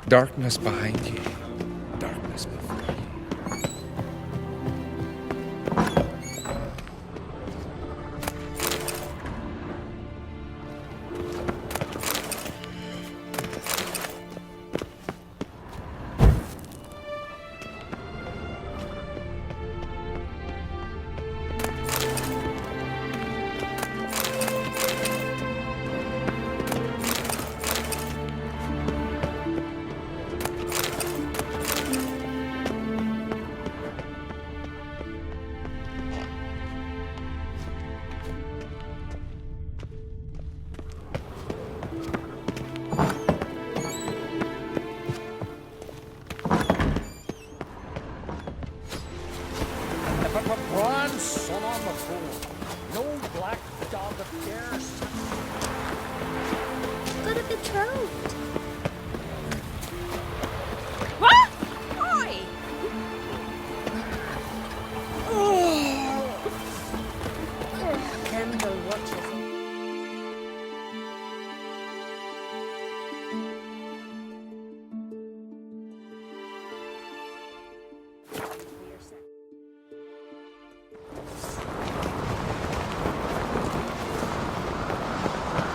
Darkness behind you. Darkness before you. Run, son of a fool. No black dog appears. Got a betrothed. What? Why? Kendall watches.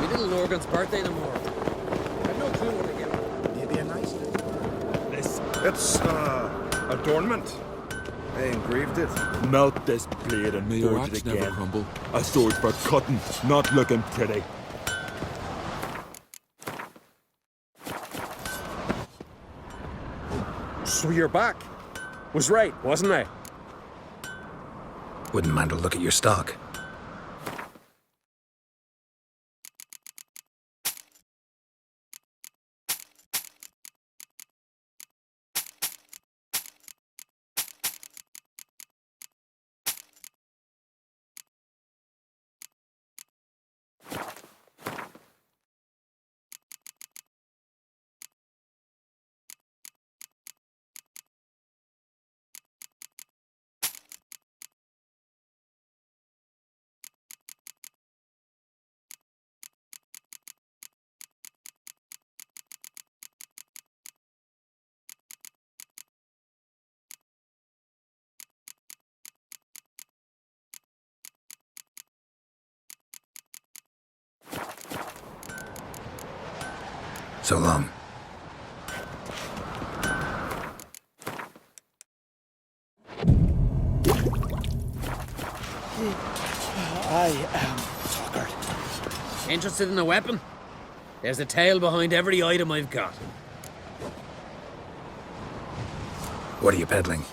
We didn't Lorgan's birthday no more. I've no clue what to give him. Maybe a nice thing. It's, adornment. They engraved it. Melt this blade and May your forge axe it never again. crumble. A sword for cutting, not looking pretty. So you're back. Was right, wasn't I? Wouldn't mind a look at your stock. So long. I am tuckered. Interested in a weapon? There's a tale behind every item I've got. What are you peddling?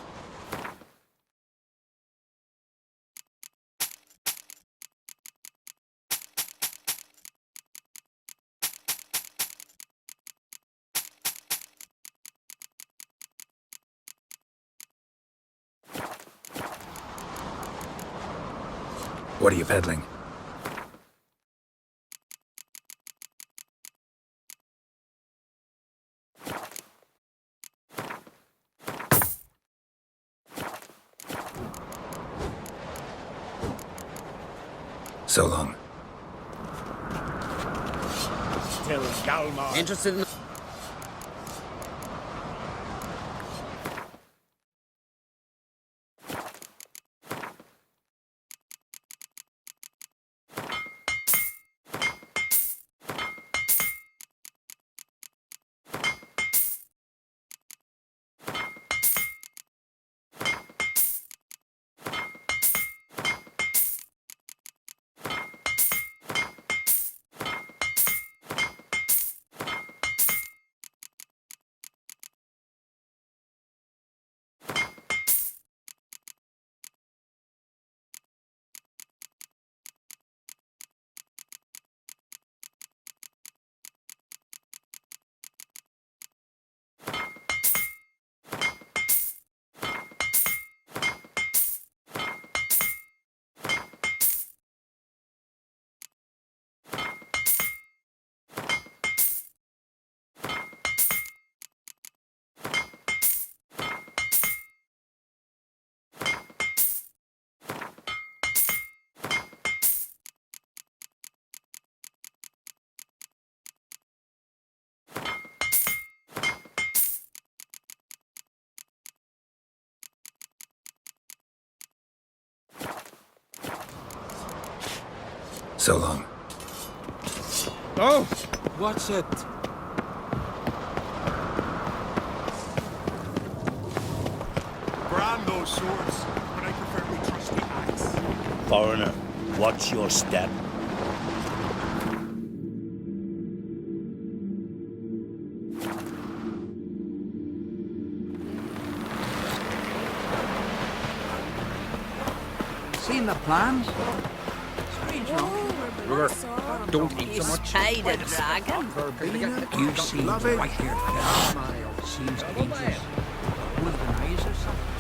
What are you peddling? So long. Till Galmar. Interested in... So long. Oh! What's it? Brand those swords, but I prefer the trusty axe. Foreigner, watch your step. Seen the plans? Strange, Don't eat so You much. spied a dragon? You see Lovely. white-haired fella. Seems dangerous. One of the eyes or something.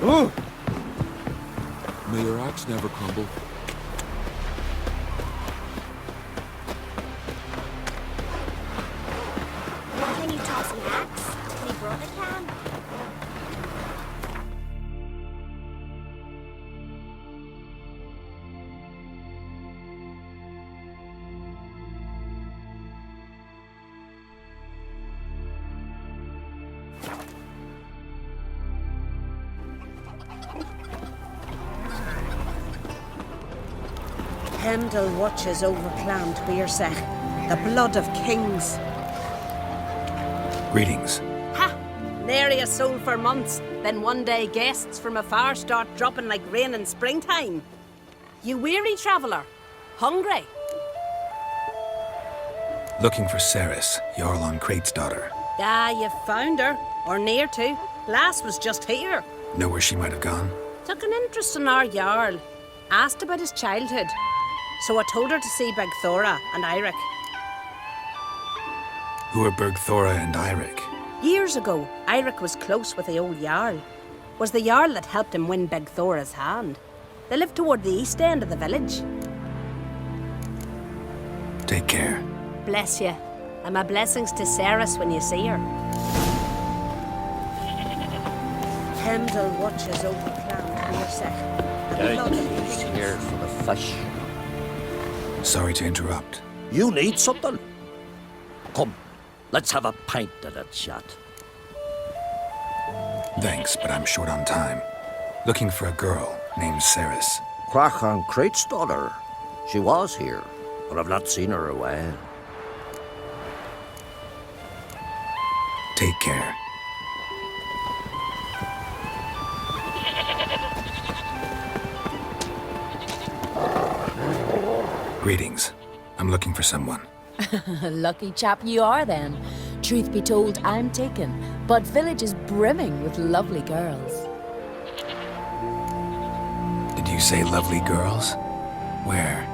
Oh! May your axe never crumble. Can you toss an axe? My brother can. Hemdall watches over Clan Beersech, the blood of kings. Greetings. Ha! Nary a soul for months, then one day guests from afar start dropping like rain in springtime. You weary traveller? Hungry? Looking for Ceres, Jarl on Crate's daughter. Ah, you found her, or near to. Lass was just here. Know where she might have gone? Took an interest in our Jarl. Asked about his childhood. So I told her to see Begthora and Eirik. Who are Bergthora and Eirik? Years ago, Eirik was close with the old Jarl. Was the Jarl that helped him win Begthora's hand. They lived toward the east end of the village. Take care. Bless you. And my blessings to Ceres when you see her. Hemdall watches over Clan Beersech. The blood of He's kings. here for the fish. Sorry to interrupt. You need something? Come, let's have a pint and a chat. Thanks, but I'm short on time. Looking for a girl named Ceres. Crachan Crate's daughter. She was here, but I've not seen her a while. Take care. Greetings. I'm looking for someone. Lucky chap you are then. Truth be told, I'm taken, but village is brimming with lovely girls. Did you say lovely girls? Where?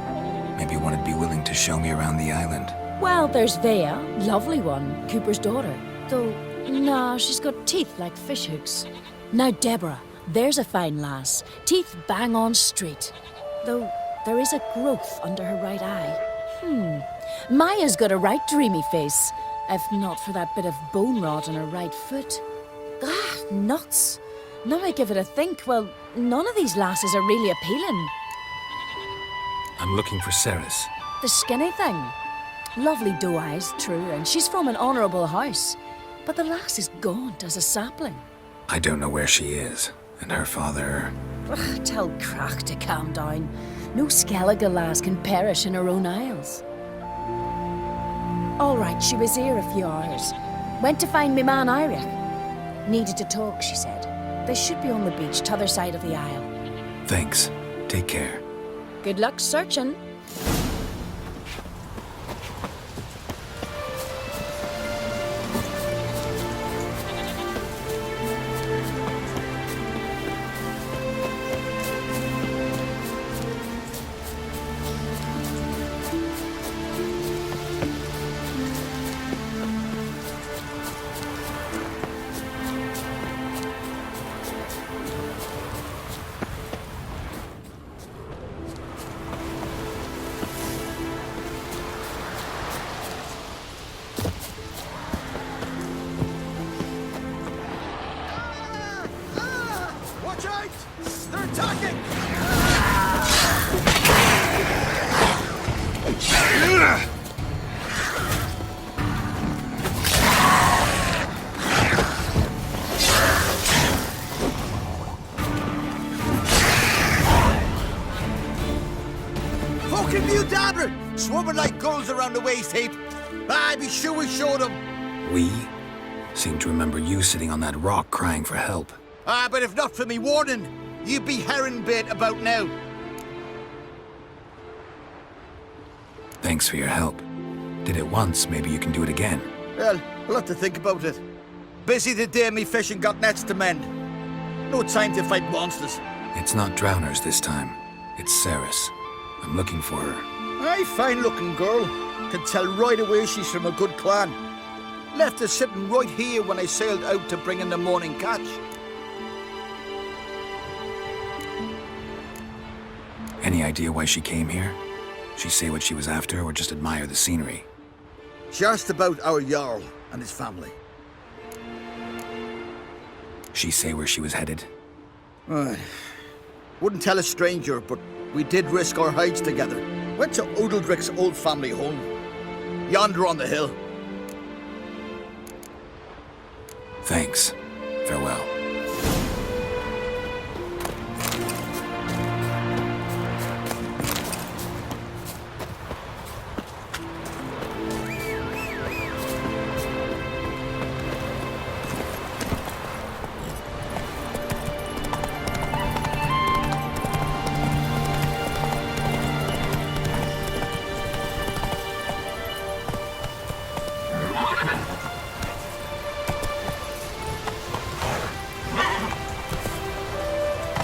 Maybe one would be willing to show me around the island. Well, there's Vea, lovely one, Cooper's daughter. Though, nah, she's got teeth like fishhooks. Now Deborah, there's a fine lass, teeth bang on straight. Though there is a growth under her right eye. Maya's got a right dreamy face, if not for that bit of bone rot on her right foot. Ah, nuts. Now I give it a think, well, none of these lasses are really appealing. I'm looking for Ceres. The skinny thing. Lovely doe eyes, true, and she's from an honourable house. But the lass is gaunt as a sapling. I don't know where she is, and her father... Ugh, tell Crach to calm down. No Skellige lass can perish in her own isles. All right, she was here a few hours. Went to find me man Irich. Needed to talk, she said. They should be on the beach, t'other side of the isle. Thanks. Take care. Good luck searching. Watch out! They're attacking! Fucking new dabber! Swarming like gulls around the waist heap. Ah, be sure we showed them. We? Seem to remember you sitting on that rock crying for help. Ah, but if not for me warning, you'd be herring bait about now. Thanks for your help. Did it once, maybe you can do it again. Well, we'll have to think about it. Busy today, me fishing got nets to mend. No time to fight monsters. It's not drowners this time. It's Ceres. I'm looking for her. Aye, fine-looking girl. Can tell right away she's from a good clan. Left her sitting right here when I sailed out to bring in the morning catch. Any idea why she came here? She say what she was after or just admire the scenery? She asked about our Jarl and his family. She say where she was headed? Wouldn't tell a stranger, but we did risk our hides together. Went to Odeldrick's old family home. Yonder on the hill. Thanks. Farewell.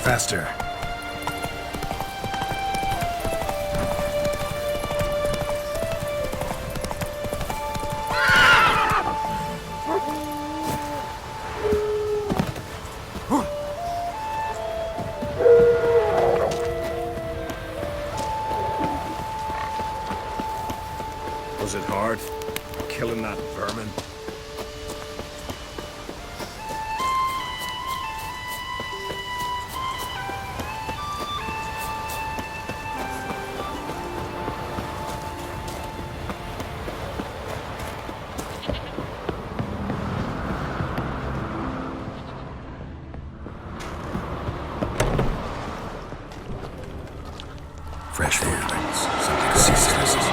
Faster. Was it hard? Killing that vermin? Fresh footprints. Something to see Ceres is here.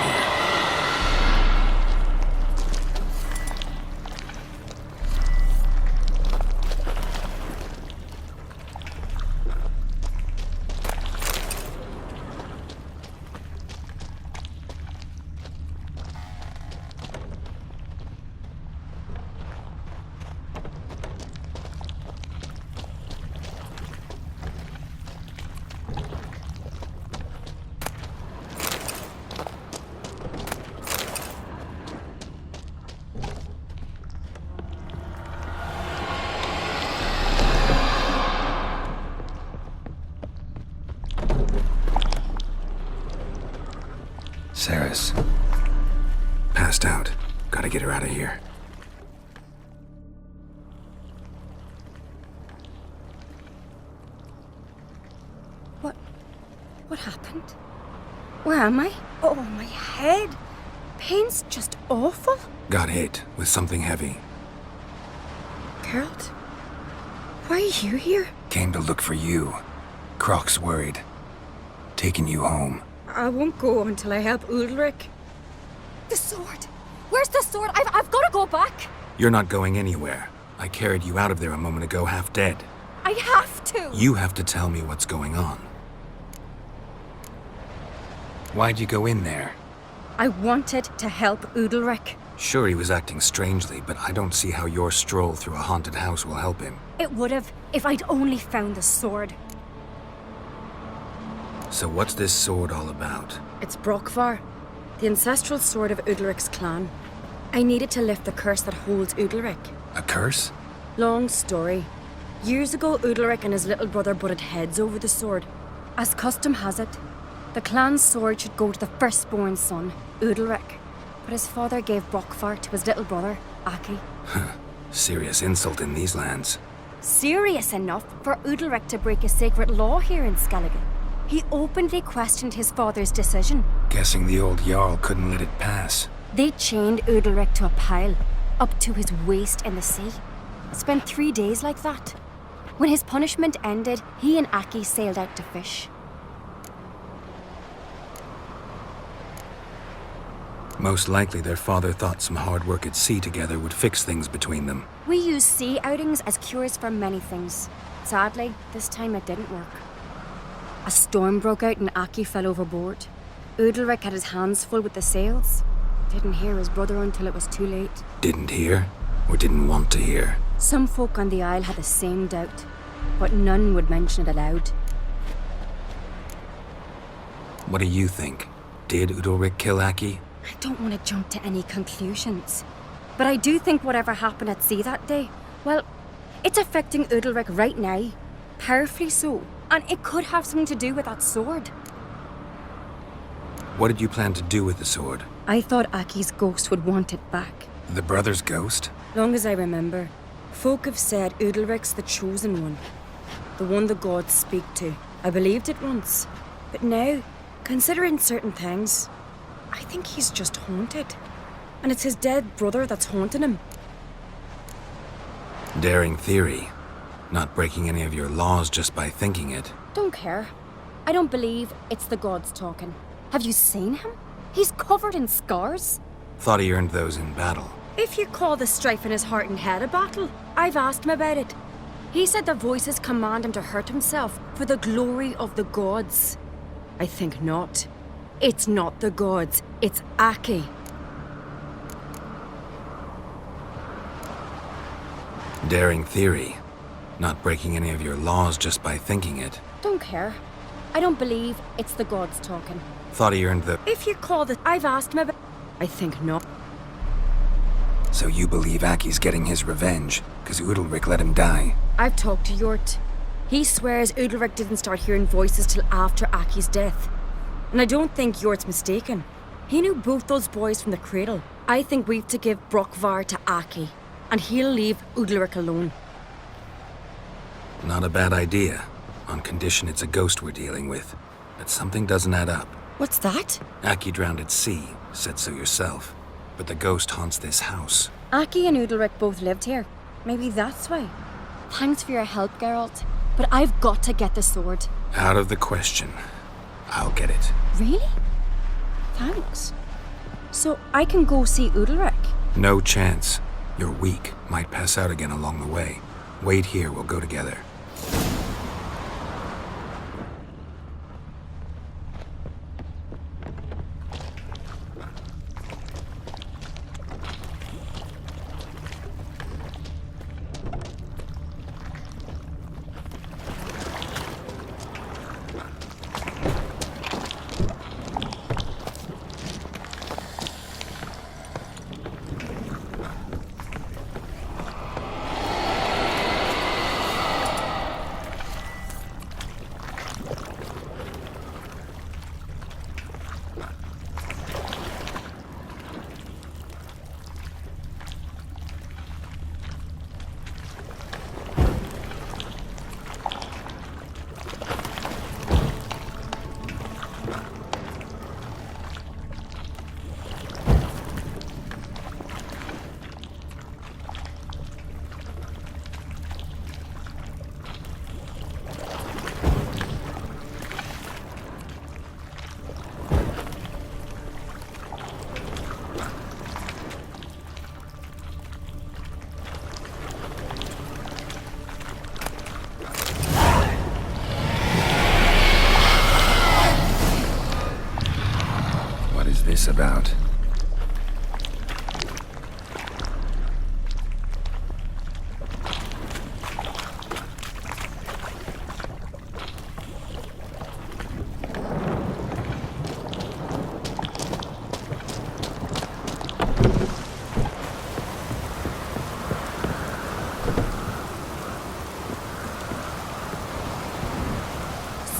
Ceres. Passed out. Gotta get her out of here. What happened? Where am I? Oh, my head. Pain's just awful. Got hit with something heavy. Geralt, why are you here? Came to look for you. Croc's worried. Taking you home. I won't go until I help Ulrich. The sword. Where's the sword? I've got to go back. You're not going anywhere. I carried you out of there a moment ago half dead. I have to. You have to tell me what's going on. Why'd you go in there? I wanted to help Ulrich. Sure, he was acting strangely, but I don't see how your stroll through a haunted house will help him. It would have if I'd only found the sword. So what's this sword all about? It's Brokvar, the ancestral sword of Ulrich's clan. I needed to lift the curse that holds Ulrich. A curse? Long story. Years ago, Ulrich and his little brother butted heads over the sword. As custom has it, the clan's sword should go to the firstborn son, Ulrich. But his father gave Brokvar to his little brother, Aki. Serious insult in these lands. Serious enough for Ulrich to break a sacred law here in Skellige. He openly questioned his father's decision. Guessing the old Jarl couldn't let it pass. They chained Ulrich to a pile, up to his waist in the sea. Spent 3 days like that. When his punishment ended, he and Aki sailed out to fish. Most likely their father thought some hard work at sea together would fix things between them. We use sea outings as cures for many things. Sadly, this time it didn't work. A storm broke out and Aki fell overboard. Ulrich had his hands full with the sails. Didn't hear his brother until it was too late. Didn't hear? Or didn't want to hear? Some folk on the isle had the same doubt, but none would mention it aloud. What do you think? Did Ulrich kill Aki? I don't want to jump to any conclusions, but I do think whatever happened at sea that day, well, it's affecting Ulrich right now. Powerfully so. And it could have something to do with that sword. What did you plan to do with the sword? I thought Aki's ghost would want it back. The brother's ghost? Long as I remember, folk have said Ulrich's the chosen one. The one the gods speak to. I believed it once. But now, considering certain things, I think he's just haunted. And it's his dead brother that's haunting him. Daring theory. Not breaking any of your laws just by thinking it. Don't care. I don't believe it's the gods talking. Have you seen him? He's covered in scars. Thought he earned those in battle. If you call the strife in his heart and head a battle, I've asked him about it. He said the voices command him to hurt himself for the glory of the gods. I think not. It's not the gods, it's Aki. Daring theory. Not breaking any of your laws just by thinking it. Don't care. I don't believe it's the gods talking. Thought he earned the... If you call the... I've asked him about... I think not. So you believe Aki's getting his revenge, because Ulrich let him die? I've talked to Jort. He swears Ulrich didn't start hearing voices till after Aki's death. And I don't think Jort's mistaken. He knew both those boys from the cradle. I think we've to give Brokvar to Aki, and he'll leave Ulrich alone. Not a bad idea, on condition it's a ghost we're dealing with. But something doesn't add up. What's that? Aki drowned at sea, said so yourself. But the ghost haunts this house. Aki and Ulrich both lived here. Maybe that's why. Thanks for your help, Geralt. But I've got to get the sword. Out of the question. I'll get it. Really? Thanks. So I can go see Ulrich? No chance. You're weak. Might pass out again along the way. Wait here, we'll go together. about?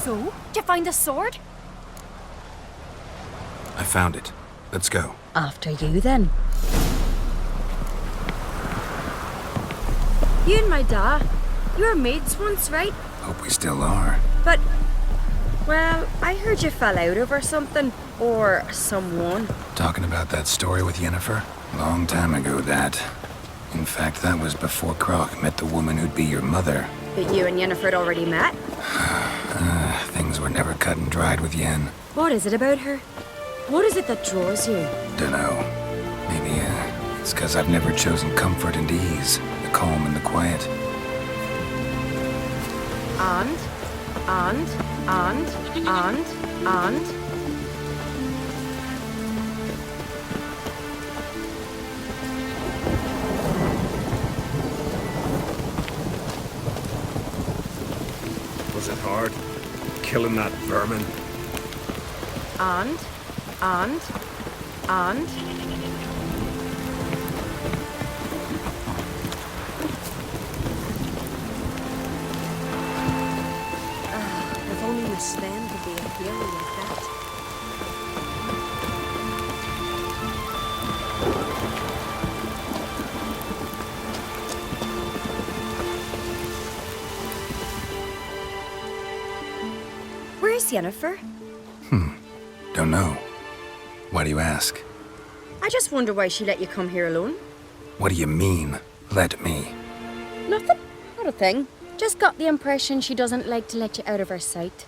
So, did you find the sword? I found it. Let's go. After you, then. You and my dad, you were mates once, right? Hope we still are. But, well, I heard you fell out over something. Or someone. Talking about that story with Yennefer? Long time ago, that. In fact, that was before Croc met the woman who'd be your mother. But you and Yennefer had already met? Things were never cut and dried with Yen. What is it about her? What is it that draws you? Dunno. Maybe, it's because I've never chosen comfort and ease. The calm and the quiet. And. Was it hard? Killing that vermin? And. If only Miss Sven could be a hero like that. Where's Yennefer? Don't know. Why do you ask? I just wonder why she let you come here alone. What do you mean, let me? Nothing. Not a thing. Just got the impression she doesn't like to let you out of her sight.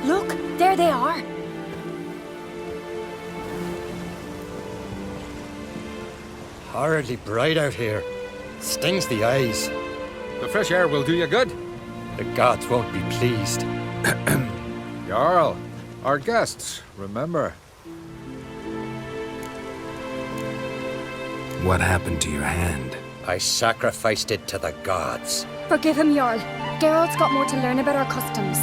Look, there they are. Horridly bright out here. Stings the eyes. The fresh air will do you good. The gods won't be pleased. Jarl, our guests, remember. What happened to your hand? I sacrificed it to the gods. Forgive him, Jarl. Geralt's got more to learn about our customs.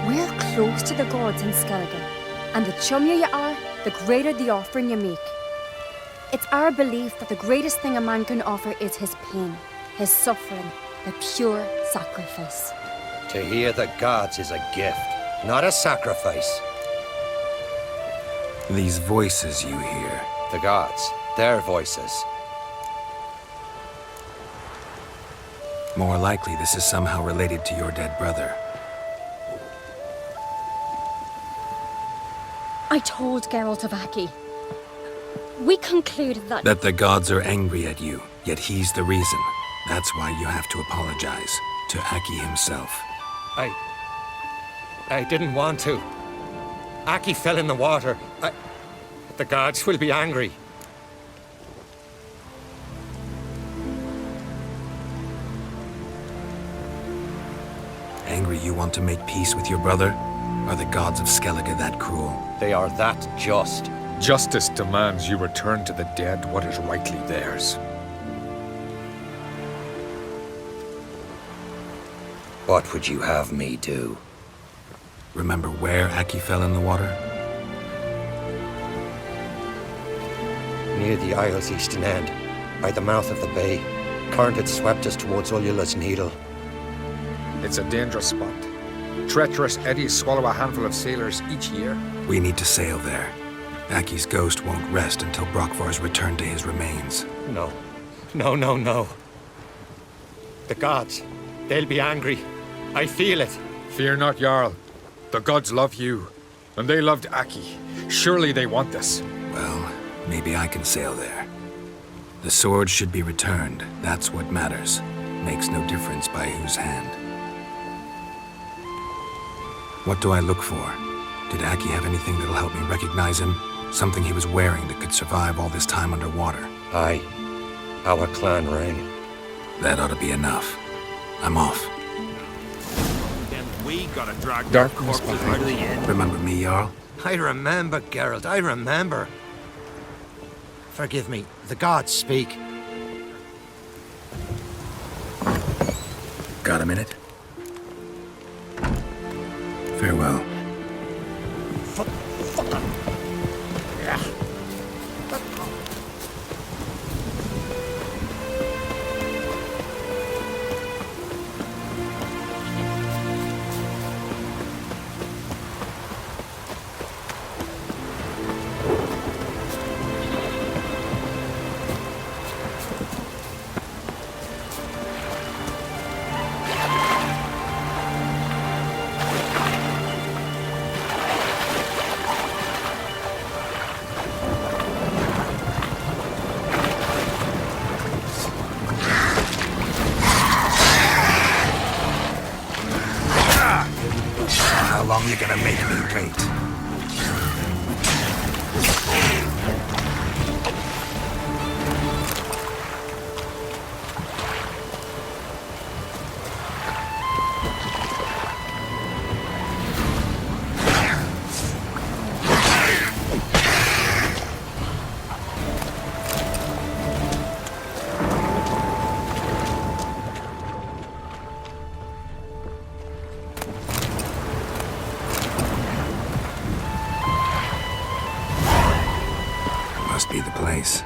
We're close to the gods in Skellige, and the chummier you are, the greater the offering you make. It's our belief that the greatest thing a man can offer is his pain, his suffering, the pure sacrifice. To hear the gods is a gift, not a sacrifice. These voices you hear. The gods, their voices. More likely this is somehow related to your dead brother. I told Geralt of Aki. We concluded that... That the gods are angry at you, yet he's the reason. That's why you have to apologize to Aki himself. I didn't want to. Aki fell in the water. The gods will be angry. Angry you want to make peace with your brother? Are the gods of Skellige that cruel? They are that just. Justice demands you return to the dead what is rightly theirs. What would you have me do? Remember where Aki fell in the water? Near the Isle's eastern end, by the mouth of the bay. Current had swept us towards Ullula's Needle. It's a dangerous spot. Treacherous eddies swallow a handful of sailors each year. We need to sail there. Aki's ghost won't rest until Brokvar's returned to his remains. No. No. The gods, they'll be angry. I feel it. Fear not, Jarl. The gods love you, and they loved Aki. Surely they want this. Well, maybe I can sail there. The sword should be returned. That's what matters. Makes no difference by whose hand. What do I look for? Did Aki have anything that'll help me recognize him? Something he was wearing that could survive all this time underwater? Aye. Our clan ring. That ought to be enough. I'm off. Then we gotta drag Darkness corpses out of the inn. Remember me, Jarl? I remember, Geralt, I remember. Forgive me, the gods speak. Got a minute? Farewell. How long you gonna make me wait? Must be the place.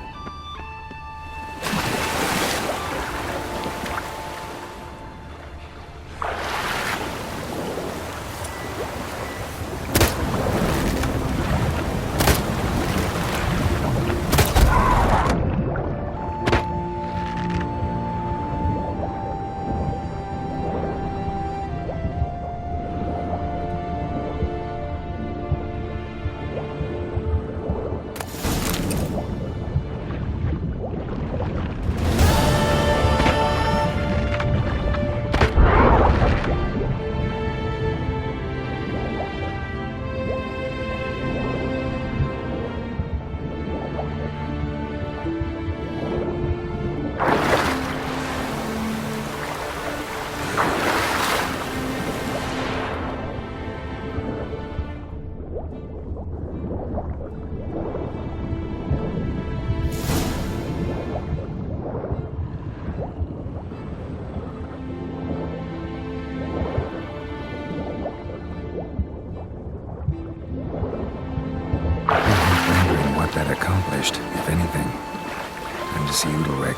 That accomplished, if anything. Time to see Udalric.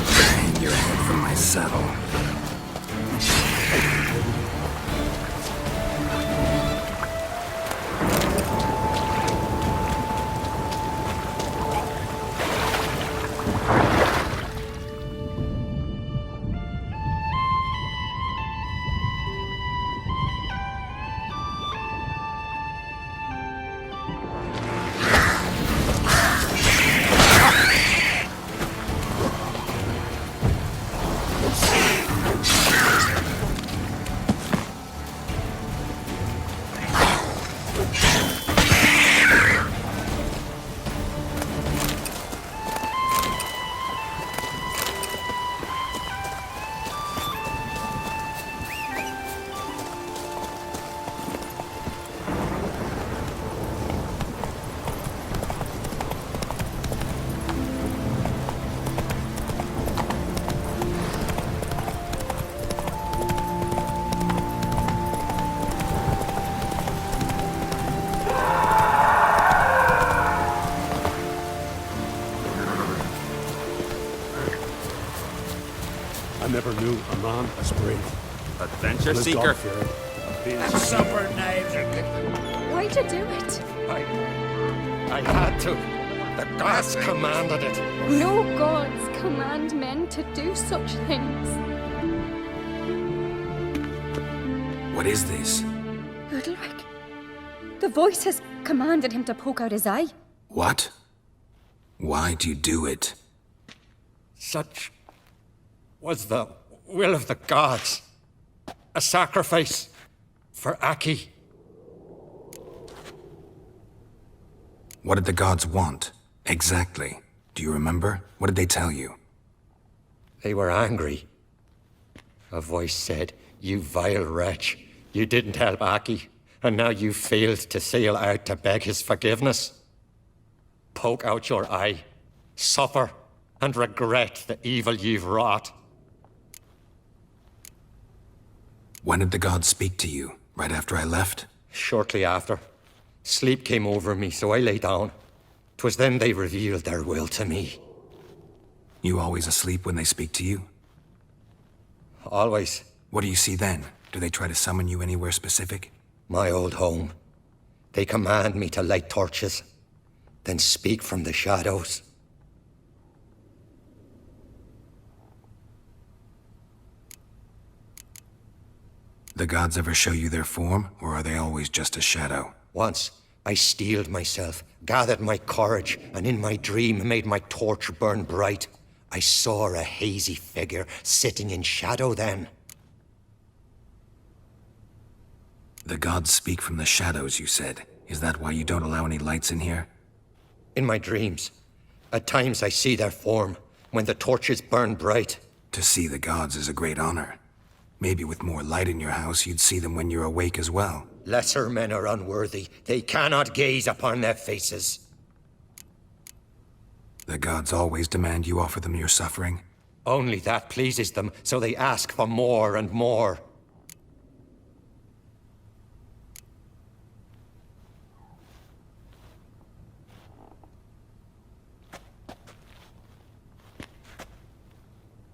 Hang your head from my saddle. I never knew a man as brave. Adventure And a seeker. God-fearer. And supper knives are good. Why'd you do it? I had to. The gods commanded it. No gods command men to do such things. What is this? Udalric. The voice has commanded him to poke out his eye. What? Why'd you do it? Such was the will of the gods. A sacrifice for Aki. What did the gods want? Exactly. Do you remember? What did they tell you? They were angry. A voice said, "You vile wretch, you didn't help Aki, and now you failed to sail out to beg his forgiveness. Poke out your eye, suffer, and regret the evil you've wrought." When did the gods speak to you? Right after I left? Shortly after. Sleep came over me, so I lay down. 'Twas then they revealed their will to me. You always asleep when they speak to you? Always. What do you see then? Do they try to summon you anywhere specific? My old home. They command me to light torches, then speak from the shadows. The gods ever show you their form, or are they always just a shadow? Once, I steeled myself, gathered my courage, and in my dream made my torch burn bright. I saw a hazy figure sitting in shadow then. The gods speak from the shadows, you said. Is that why you don't allow any lights in here? In my dreams. At times I see their form, when the torches burn bright. To see the gods is a great honor. Maybe with more light in your house, you'd see them when you're awake as well. Lesser men are unworthy. They cannot gaze upon their faces. The gods always demand you offer them your suffering? Only that pleases them, so they ask for more and more.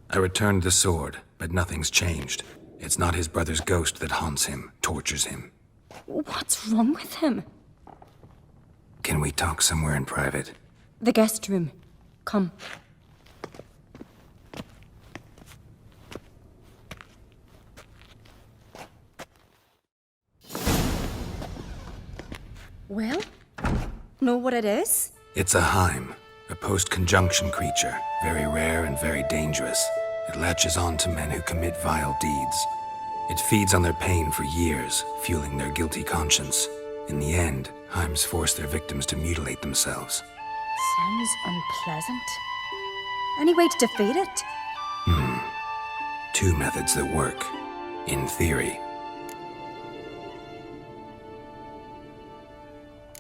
I returned the sword, but nothing's changed. It's not his brother's ghost that haunts him, tortures him. What's wrong with him? Can we talk somewhere in private? The guest room. Come. Well, know what it is? It's a Heim, a post-conjunction creature, very rare and very dangerous. It latches on to men who commit vile deeds. It feeds on their pain for years, fueling their guilty conscience. In the end, Heims force their victims to mutilate themselves. Sounds unpleasant. Any way to defeat it? Two methods that work, in theory.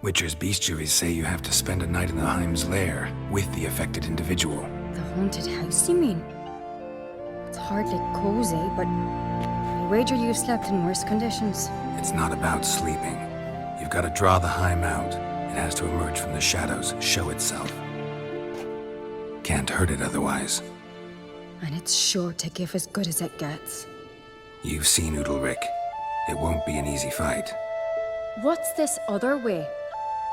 Witcher's bestiaries say you have to spend a night in the Heim's lair with the affected individual. The haunted house, you mean? It's hardly cozy, but I wager you've slept in worse conditions. It's not about sleeping. You've got to draw the Heim out. It has to emerge from the shadows, show itself. Can't hurt it otherwise. And it's sure to give as good as it gets. You've seen Udalric. It won't be an easy fight. What's this other way?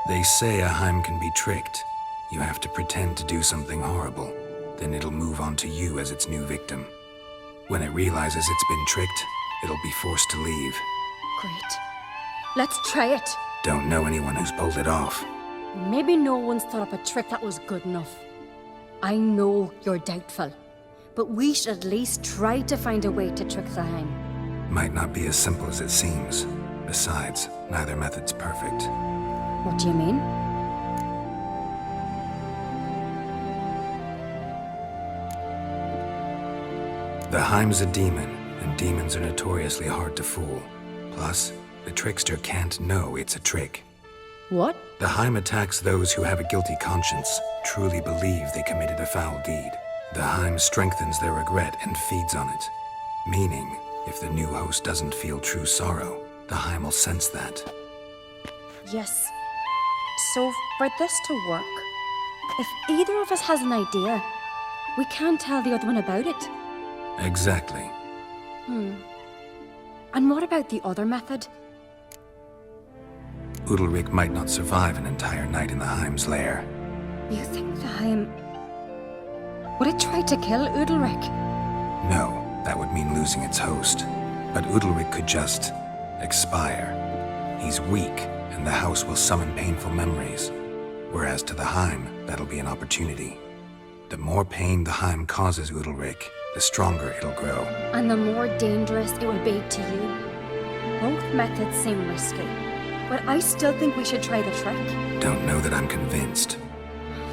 They say a Heim can be tricked. You have to pretend to do something horrible. Then it'll move on to you as its new victim. When it realizes it's been tricked, it'll be forced to leave. Great. Let's try it. Don't know anyone who's pulled it off. Maybe no one's thought up a trick that was good enough. I know you're doubtful, but we should at least try to find a way to trick the Heim. Might not be as simple as it seems. Besides, neither method's perfect. What do you mean? The Heim's a demon, and demons are notoriously hard to fool. Plus, the trickster can't know it's a trick. What? The Heim attacks those who have a guilty conscience, truly believe they committed a foul deed. The Heim strengthens their regret and feeds on it. Meaning, if the new host doesn't feel true sorrow, the Heim will sense that. Yes. So, for this to work, if either of us has an idea, we can't tell the other one about it. Exactly. And what about the other method? Udalric might not survive an entire night in the Heim's lair. You think the Heim... Would it try to kill Udalric? No, that would mean losing its host. But Udalric could just... expire. He's weak, and the house will summon painful memories. Whereas to the Heim, that'll be an opportunity. The more pain the Heim causes Udalric, the stronger it'll grow. And the more dangerous it will be to you. Both methods seem risky, but I still think we should try the trick. Don't know that I'm convinced.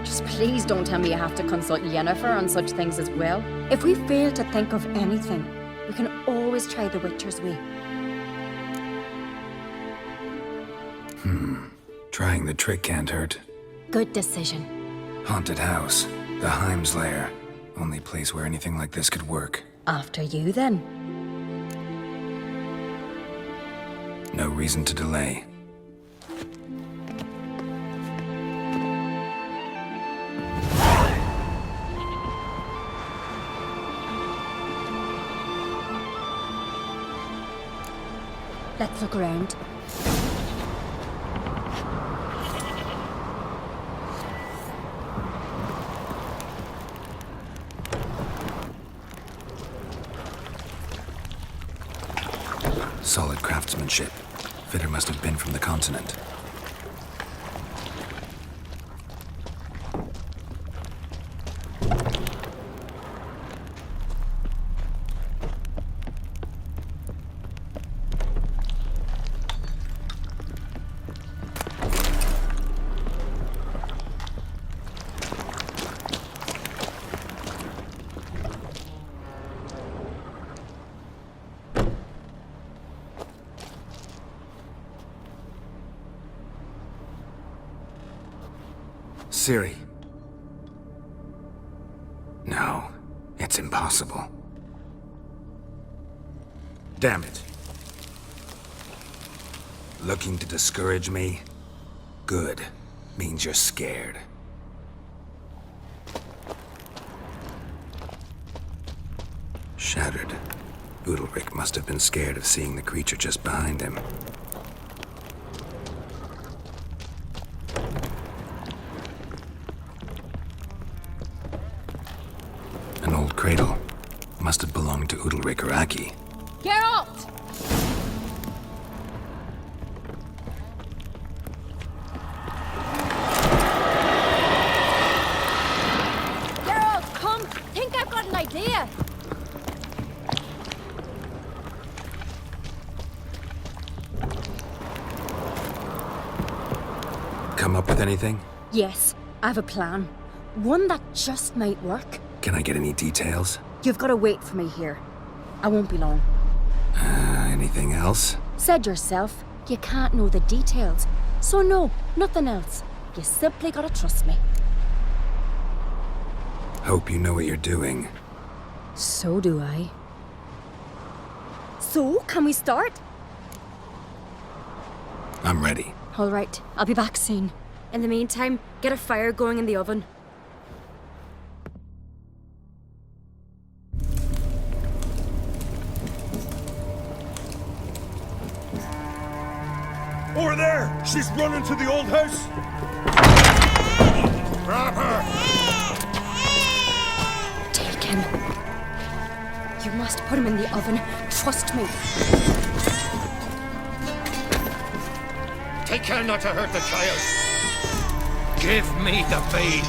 Just please don't tell me you have to consult Yennefer on such things as well. If we fail to think of anything, we can always try the Witcher's way. Trying the trick can't hurt. Good decision. Haunted house. The Heim's lair. Only place where anything like this could work. After you, then. No reason to delay. Let's look around. Solid craftsmanship. Fitter must have been from the continent. Ciri. No, it's impossible. Damn it. Looking to discourage me? Good. Means you're scared. Shattered. Udalric must have been scared of seeing the creature just behind him. An old cradle. Must have belonged to Udalric or Aki. Geralt! Geralt, come! Think I've got an idea! Come up with anything? Yes, I have a plan. One that just might work. Can I get any details? You've got to wait for me here. I won't be long. Anything else? Said yourself, you can't know the details. So no, nothing else. You simply gotta trust me. Hope you know what you're doing. So do I. So, can we start? I'm ready. All right, I'll be back soon. In the meantime, get a fire going in the oven. Over there! She's running to the old house! Grab her! Take him. You must put him in the oven. Trust me. Take care not to hurt the child. Give me the babe.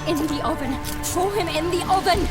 In the oven. Throw him in the oven.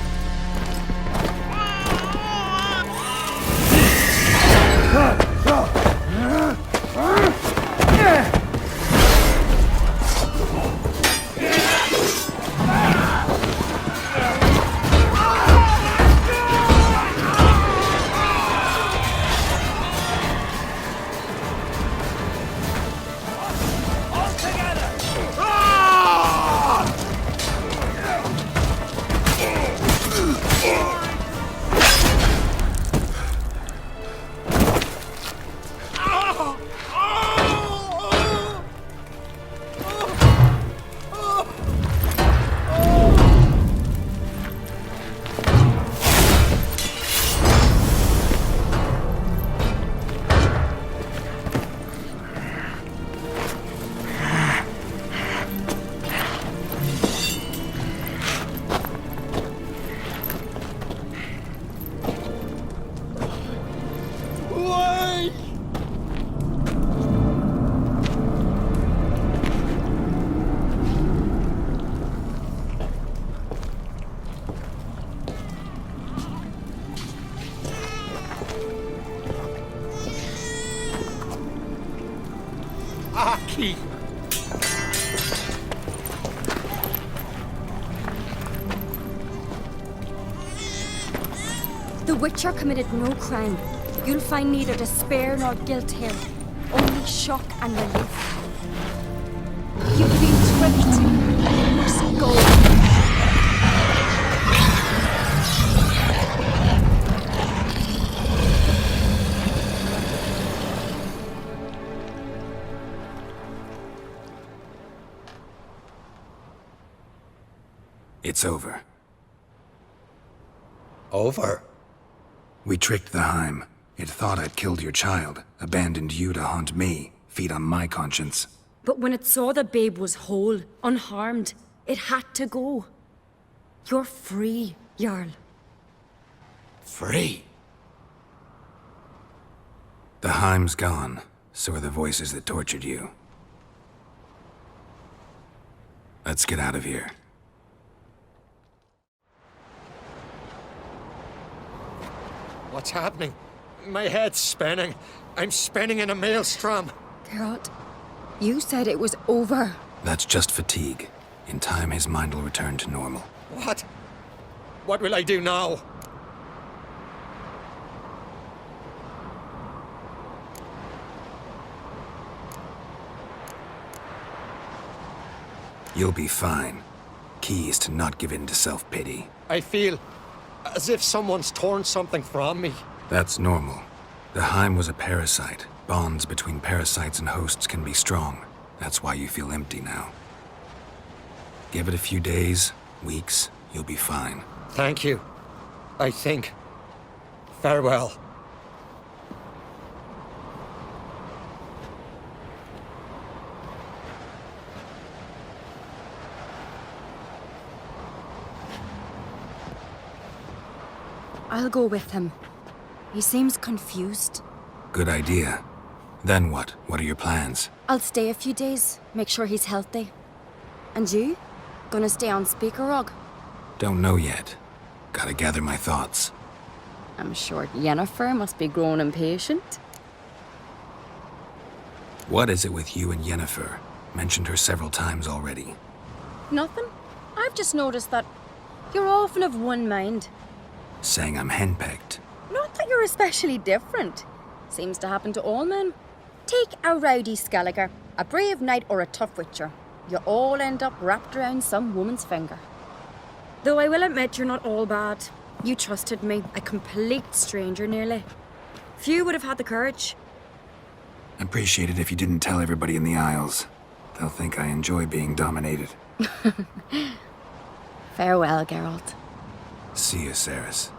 The Witcher committed no crime. You'll find neither despair nor guilt here. Only shock and relief. You've been tricked. You must go. It's over. Over? We tricked the Heim. It thought I'd killed your child, abandoned you to haunt me, feed on my conscience. But when it saw the babe was whole, unharmed, it had to go. You're free, Jarl. Free? The Heim's gone, so are the voices that tortured you. Let's get out of here. What's happening? My head's spinning. I'm spinning in a maelstrom. Geralt, you said it was over. That's just fatigue. In time, his mind will return to normal. What? What will I do now? You'll be fine. Key is to not give in to self-pity. I feel as if someone's torn something from me. That's normal. The Heim was a parasite. Bonds between parasites and hosts can be strong. That's why you feel empty now. Give it a few days, weeks, you'll be fine. Thank you. I think. Farewell. I'll go with him. He seems confused. Good idea. Then what? What are your plans? I'll stay a few days, make sure he's healthy. And you? Gonna stay on Speaker Rog? Don't know yet. Gotta gather my thoughts. I'm sure Yennefer must be growing impatient. What is it with you and Yennefer? Mentioned her several times already. Nothing. I've just noticed that you're often of one mind. Saying I'm henpecked. Not that you're especially different. Seems to happen to all men. Take a rowdy Skelliger, a brave knight or a tough witcher. You all end up wrapped around some woman's finger. Though I will admit you're not all bad. You trusted me, a complete stranger nearly. Few would have had the courage. Appreciate it if you didn't tell everybody in the Isles. They'll think I enjoy being dominated. Farewell, Geralt. See you, Ceres.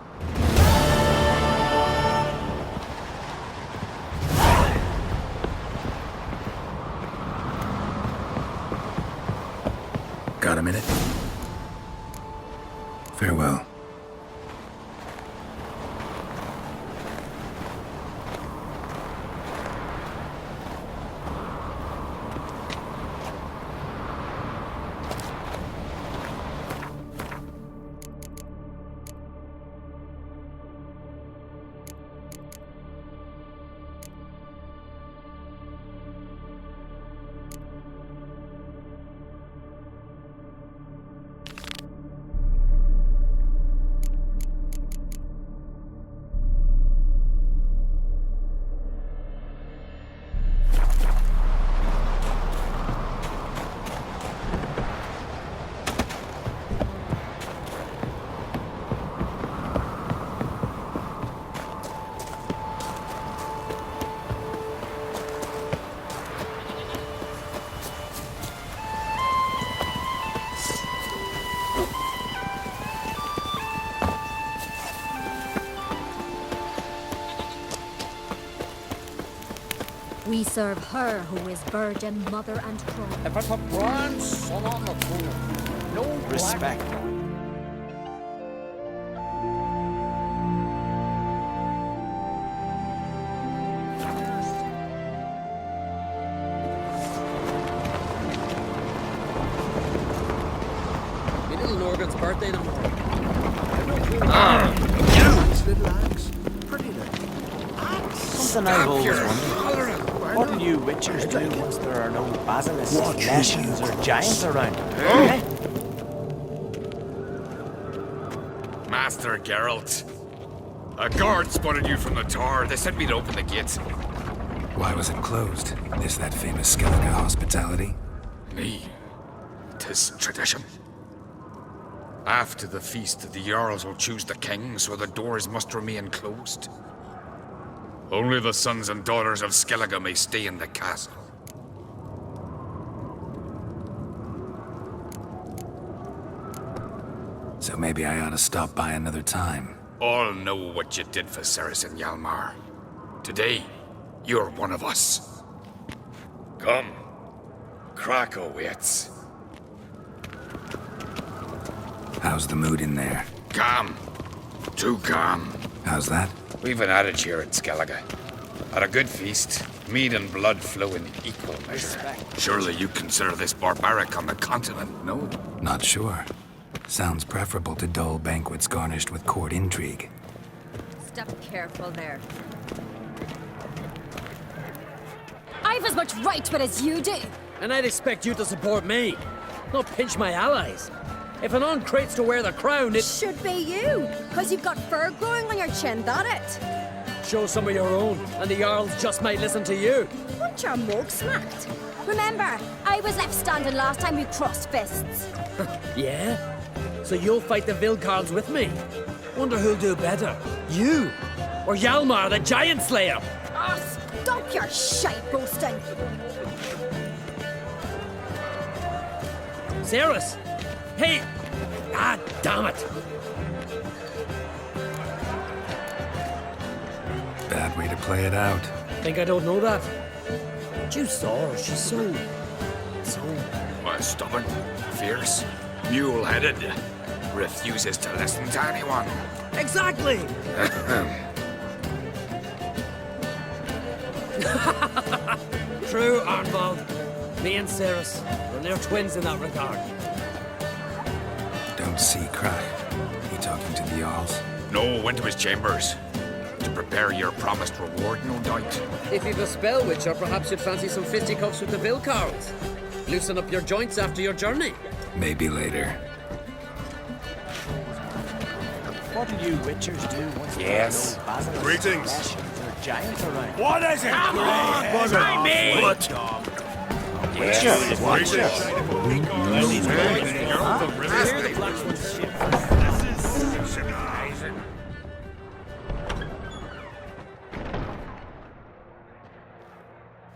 Got a minute? Farewell. We serve her who is virgin, mother, and crown. If it's a brand son on the phone, no Respect. My little Norgan's birthday tomorrow. Nice little axe. Pretty little. Something I've always wondered. What do you witchers do once there are no basilisks, lessions, or giants around? Eh? Master Geralt, A guard spotted you from the tower. They said we'd open the gates. Why was it closed? Is that famous Skellige hospitality? Me. 'Tis tradition. After the feast, the Jarls will choose the king, so the doors must remain closed. Only the sons and daughters of Skellige may stay in the castle. So maybe I ought to stop by another time. All know what you did for Ceres and Hjalmar. Today, you're one of us. Come. Krakow waits. How's the mood in there? Calm. Too calm. How's that? We've an adage here at Skellige. At a good feast, mead and blood flow in equal measure. Surely you consider this barbaric on the continent, no? Not sure. Sounds preferable to dull banquets garnished with court intrigue. Step careful there. I've as much right to it as you do. And I'd expect you to support me, not pinch my allies. If an on crates to wear the crown, it Should be you, because you've got fur growing on your chin, that it? shows some of your own, and the Jarls just might listen to you. Want your mug smacked? Remember, I was left standing last time we crossed fists. Yeah? So you'll fight the Vilcarls with me? Wonder who'll do better, you or Hjalmar the Giant Slayer? Ah, stop your shite boasting. Ceres! Hey! Ah, damn it! Bad way to play it out. Think I don't know that? You saw her, she's so... Stubborn, fierce, mule-headed. Refuses to listen to anyone. Exactly! True, Arnvald. Me and Ceres, we're near twins in that regard. Don't see Crack. He talking to the Jarls? No, went to his chambers. To prepare your promised reward, no doubt. If you've a spell, Witcher, perhaps you'd fancy some fisticuffs with the Vilcarls. Loosen up your joints after your journey. Maybe later. What'll you Witchers do once Yes. there are no basilisks, Greetings. Leshens, or giants around? What is it? Come on, Try me! What? Geralt of Rivia.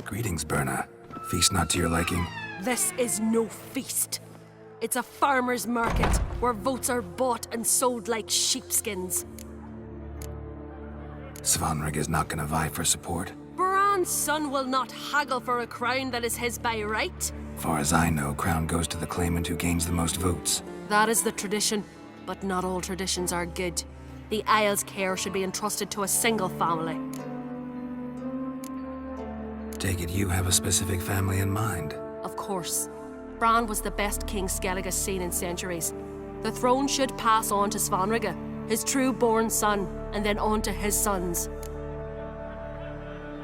Greetings, Berna. Feast not to your liking? This is no feast. It's a farmer's market where votes are bought and sold like sheepskins. Svanrig is not gonna vie for support. Bran's son will not haggle for a crown that is his by right. Far as I know, crown goes to the claimant who gains the most votes. That is the tradition, but not all traditions are good. The Isle's care should be entrusted to a single family. Take it you have a specific family in mind. Of course. Bran was the best king Skellige has seen in centuries. The throne should pass on to Svanrige, his true-born son, and then on to his sons.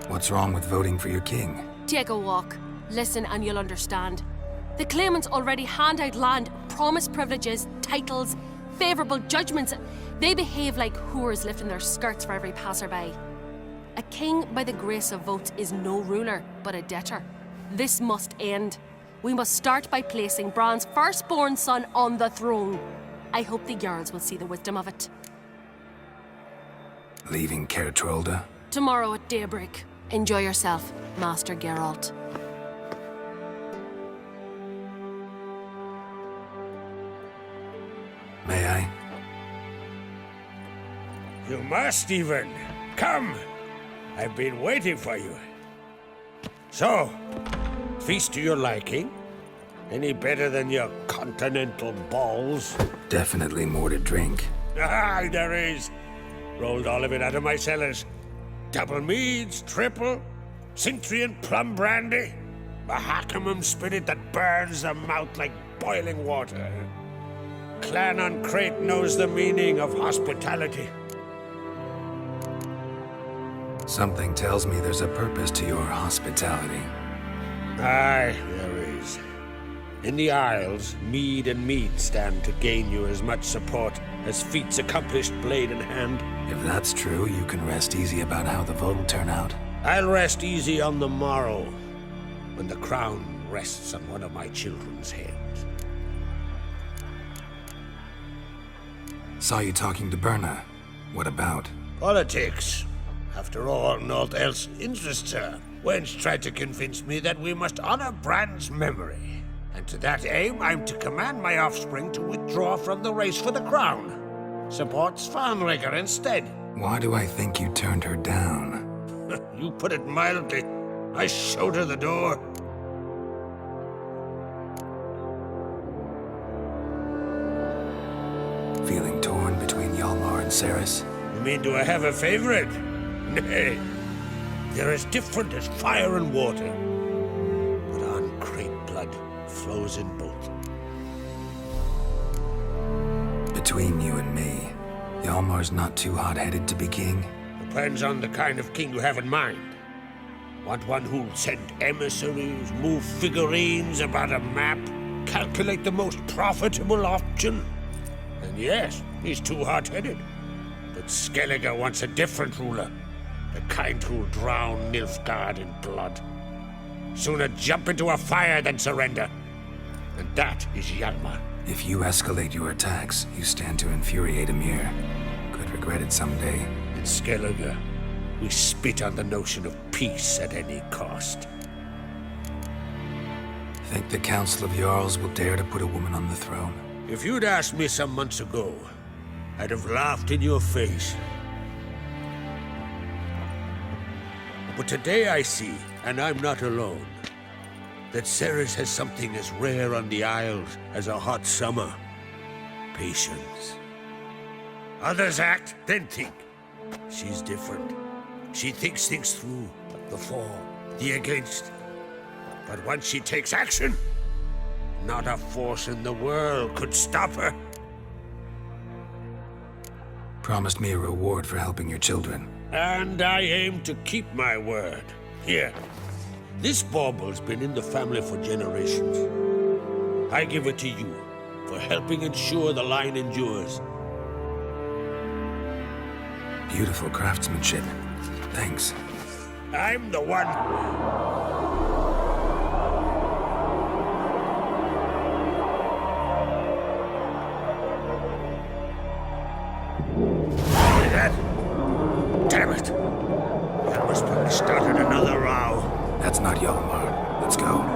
What's wrong with voting for your king? Take a walk. Listen and you'll understand. The claimants already hand out land, promise privileges, titles, favourable judgments. They behave like whores lifting their skirts for every passerby. A king by the grace of votes is no ruler, but a debtor. This must end. We must start by placing Bran's firstborn son on the throne. I hope the Jarls will see the wisdom of it. Leaving Caer Trolda? Tomorrow at daybreak. Enjoy yourself, Master Geralt. May I? You must even. Come. I've been waiting for you. So, feast to your liking? Any better than your continental balls? Definitely more to drink. Ah, there is. Rolled all of it out of my cellars. Double meads, triple, Cintrian plum brandy, a Hackamum spirit that burns the mouth like boiling water. Clan on Crate knows the meaning of hospitality. Something tells me there's a purpose to your hospitality. Aye, there is. In the Isles, mead and mead stand to gain you as much support as feats accomplished blade in hand. If that's true, you can rest easy about how the vote will turn out. I'll rest easy on the morrow, when the crown rests on one of my children's heads. Saw you talking to Berna. What about? Politics. After all, naught else interests her. Wench tried to convince me that we must honor Bran's memory. And to that aim, I'm to command my offspring to withdraw from the race for the crown. Supports Farnrigger instead. Why do I think you turned her down? You put it mildly. I showed her the door. Feeling torn between Hjalmar and Ceres? You mean, do I have a favorite? Nay. They're as different as fire and water. But uncreate blood flows in both. Between you and me, Hjalmar's not too hot-headed to be king? Depends on the kind of king you have in mind. Want one who'll send emissaries, move figurines about a map, calculate the most profitable option? And yes, he's too hot-headed. But Skellige wants a different ruler. The kind who'll drown Nilfgaard in blood. Sooner jump into a fire than surrender. And that is Hjalmar. If you escalate your attacks, you stand to infuriate Emir. Could regret it someday. In Skellige, we spit on the notion of peace at any cost. Think the Council of Jarls will dare to put a woman on the throne? If you'd asked me some months ago, I'd have laughed in your face. But today I see, and I'm not alone, that Ceres has something as rare on the Isles as a hot summer. Patience. Others act, then think. She's different. She thinks things through, the for, the against. But once she takes action, not a force in the world could stop her. Promised me a reward for helping your children. And I aim to keep my word. Here, this bauble's been in the family for generations. I give it to you for helping ensure the line endures. Beautiful craftsmanship. Thanks. I'm the one. Damn it! Hjalmar's probably started another row. That's not Hjalmar. Let's go.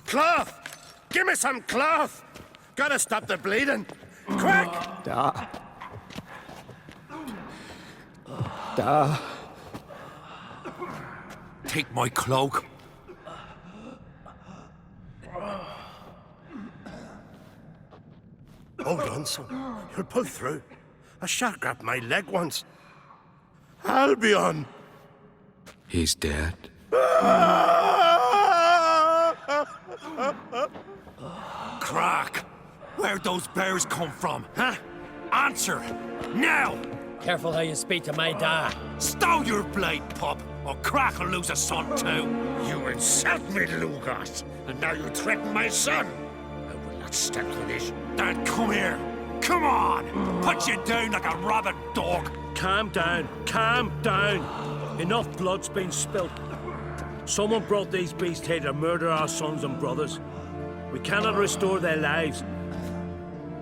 Cloth! Give me some cloth! Gotta stop the bleeding. Quick! Da. Take my cloak. Hold on, son. You'll pull through. A shark grabbed my leg once. Albion! He's dead. Crack! Where'd those bears come from, huh? Answer! Now! Careful how you speak to my dad. Stow your blade, pup, or Crack will lose a son too. You insult me, Lugos, and now you threaten my son. I will not stand for this. Dad, come here. Come on! Put you down like a rabid dog! Calm down, calm down. Enough blood's been spilt. Someone brought these beasts here to murder our sons and brothers. We cannot restore their lives.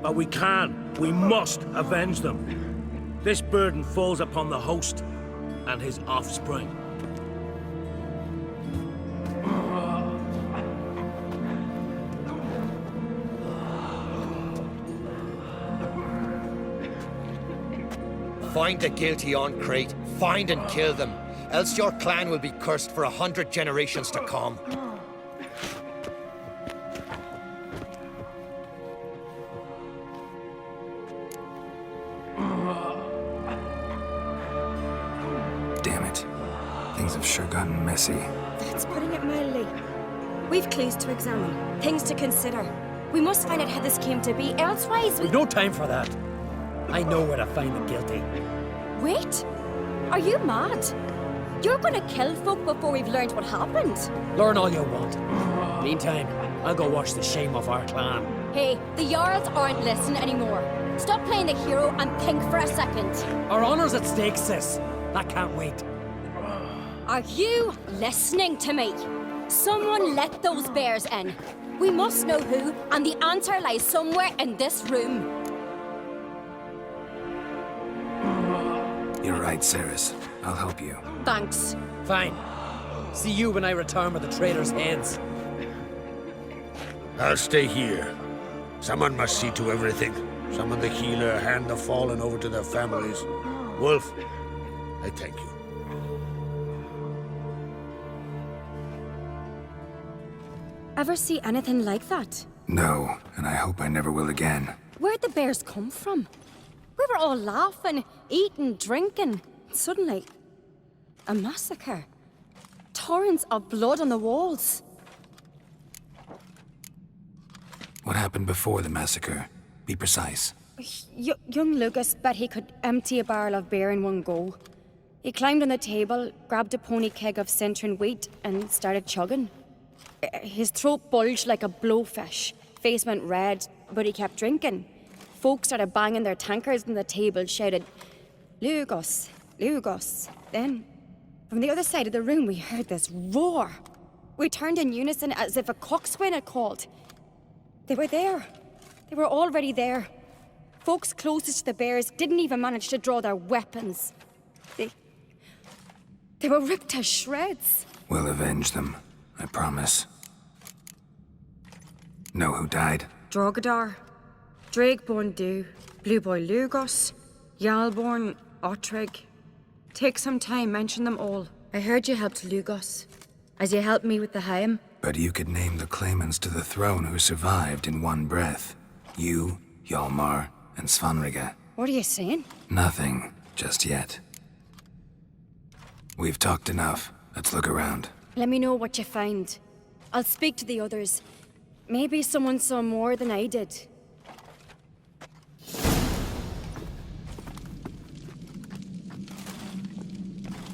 But we must avenge them. This burden falls upon the host and his offspring. Find the guilty on Crate. Find and kill them. Else your clan will be cursed for 100 generations to come. Damn it. Things have sure gotten messy. That's putting it mildly. We've clues to examine, things to consider. We must find out how this came to be, elsewise We've no time for that. I know where to find the guilty. Wait! Are you mad? You're gonna kill folk before we've learned what happened? Learn all you want. Meantime, I'll go wash the shame off our clan. Hey, the Jarls aren't listening anymore. Stop playing the hero and think for a second. Our honor's at stake, sis. That can't wait. Are you listening to me? Someone let those bears in. We must know who, and the answer lies somewhere in this room. You're right, Ceres. I'll help you. Thanks. Fine. See you when I return with the traitor's heads. I'll stay here. Someone must see to everything. Summon the healer, hand the fallen over to their families. Wolf, I thank you. Ever see anything like that? No, and I hope I never will again. Where'd the bears come from? We were all laughing, eating, drinking. Suddenly, a massacre. Torrents of blood on the walls. What happened before the massacre? Be precise. Young Lucas bet he could empty a barrel of beer in one go. He climbed on the table, grabbed a pony keg of Centron wheat, and started chugging. His throat bulged like a blowfish. Face went red, but he kept drinking. Folks started banging their tankards on the table, shouted, "Lugos, Lugos." Then, from the other side of the room, we heard this roar. We turned in unison as if a coxswain had called. They were there. They were already there. Folks closest to the bears didn't even manage to draw their weapons. They were ripped to shreds. We'll avenge them, I promise. Know who died? Drogadar, Drakeborn Du, Blue Boy Lugos, Yalborn, Ottrig. Take some time, mention them all. I heard you helped Lugos, as you helped me with the Haim. But you could name the claimants to the throne who survived in one breath. You, Hjalmar, and Svanrige. What are you saying? Nothing, just yet. We've talked enough. Let's look around. Let me know what you find. I'll speak to the others. Maybe someone saw more than I did.